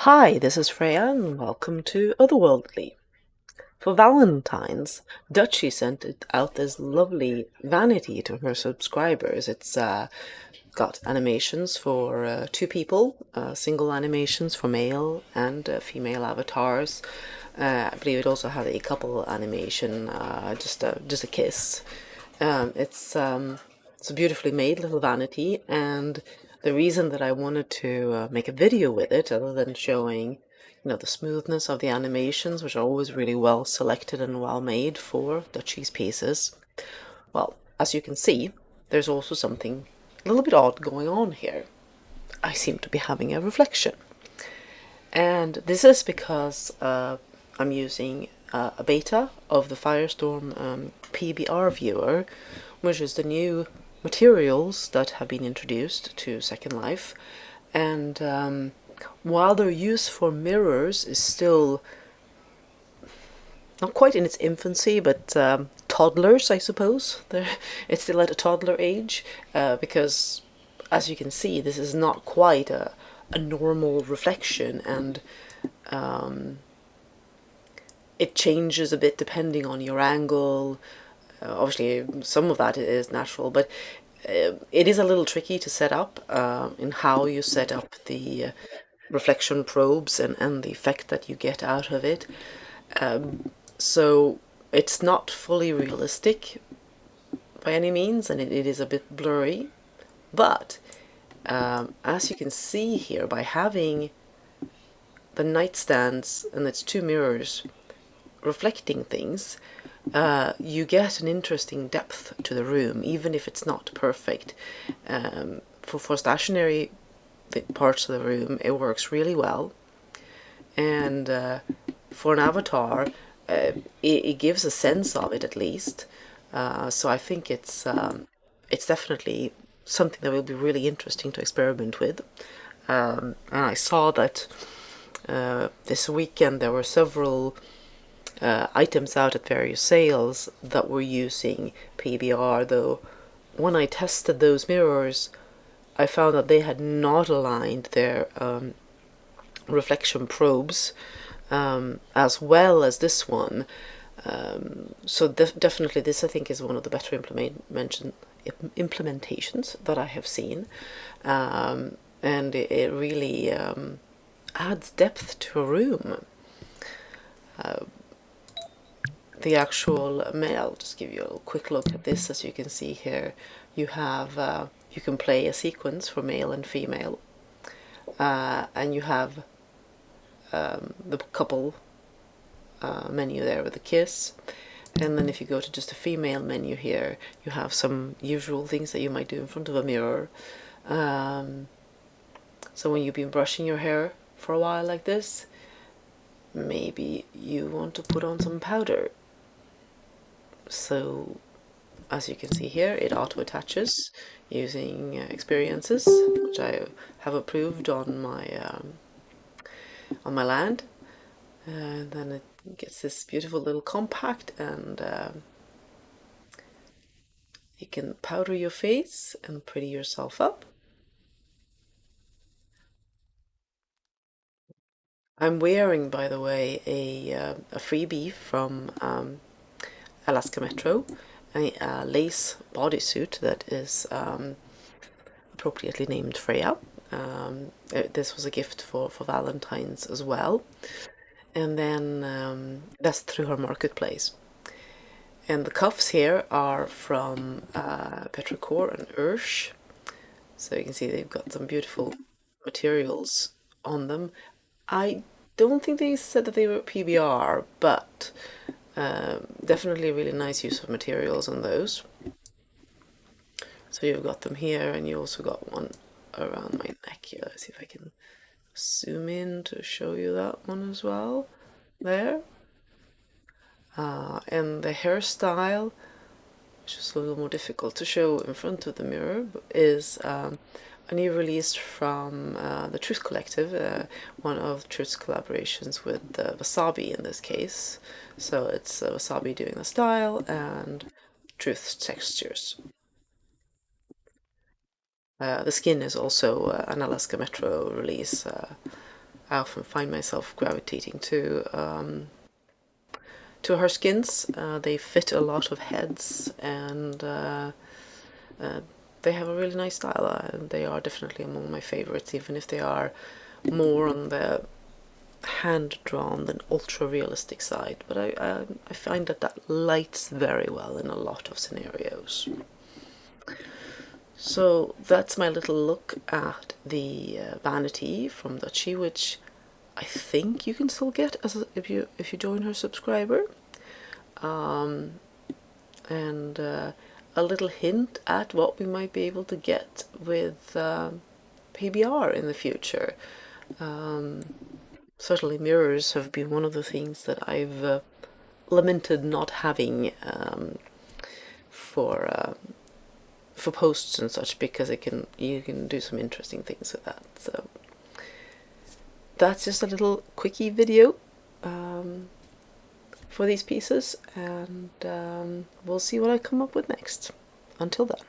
Hi, this is Freya, and welcome to Otherworldly. For Valentine's, Dutchie sent out this lovely Vanity to her subscribers. It's got animations for two people, single animations for male and female avatars. I believe it also had a couple animation, just a kiss. It's a beautifully made little vanity, and the reason that I wanted to make a video with it, other than showing, the smoothness of the animations, which are always really well selected and well made for Dutchie's pieces. Well, as you can see, there's also something a little bit odd going on here. I seem to be having a reflection. And this is because I'm using a beta of the Firestorm PBR viewer, which is the new materials that have been introduced to Second Life. And while their use for mirrors is still not quite in its infancy, but toddlers, I suppose. It's still at a toddler age, because as you can see, this is not quite a normal reflection, and it changes a bit depending on your angle. Obviously, some of that is natural, but it is a little tricky to set up in how you set up the reflection probes and the effect that you get out of it. So it's not fully realistic by any means, and it is a bit blurry. But as you can see here, by having the nightstands and its two mirrors reflecting things, you get an interesting depth to the room, even if it's not perfect. For stationary parts of the room, it works really well. And for an avatar, it gives a sense of it at least. So I think it's definitely something that will be really interesting to experiment with. And I saw that this weekend there were several items out at various sales that were using PBR, though when I tested those mirrors, I found that they had not aligned their reflection probes as well as this one. So definitely this, I think, is one of the better implementations that I have seen. And it really adds depth to a room. The actual male, I'll just give you a quick look at this. As you can see here, you have you can play a sequence for male and female, and you have the couple menu there with the kiss. And then if you go to just a female menu here, you have some usual things that you might do in front of a mirror. So when you've been brushing your hair for a while like this, maybe you want to put on some powder. So as you can see here, it auto attaches using experiences, which I have approved on my land. And then it gets this beautiful little compact, and you can powder your face and pretty yourself up. I'm wearing, by the way, a freebie from Alaska Metro, a lace bodysuit that is appropriately named Freya. This was a gift for Valentine's as well. And then that's through her marketplace. And the cuffs here are from Petrichor and Ursh. So you can see they've got some beautiful materials on them. I don't think they said that they were PBR, but definitely a really nice use of materials on those. So you've got them here, and you also got one around my neck here. Let's see if I can zoom in to show you that one as well. There. And the hairstyle, which is a little more difficult to show in front of the mirror, is a new release from the Truth Collective, one of Truth's collaborations with Wasabi in this case. So it's Wasabi doing the style and Truth's textures. The skin is also an Alaska Metro release. I often find myself gravitating to her skins. They fit a lot of heads, and they have a really nice style. They are definitely among my favorites, even if they are more on the hand-drawn than ultra-realistic side. But I find that lights very well in a lot of scenarios. So that's my little look at the Vanity from Dutchy, which I think you can still get if you join her subscriber. And a little hint at what we might be able to get with PBR in the future. Certainly mirrors have been one of the things that I've lamented not having for posts and such, because you can do some interesting things with that. So that's just a little quickie video for these pieces, and we'll see what I come up with next. Until then.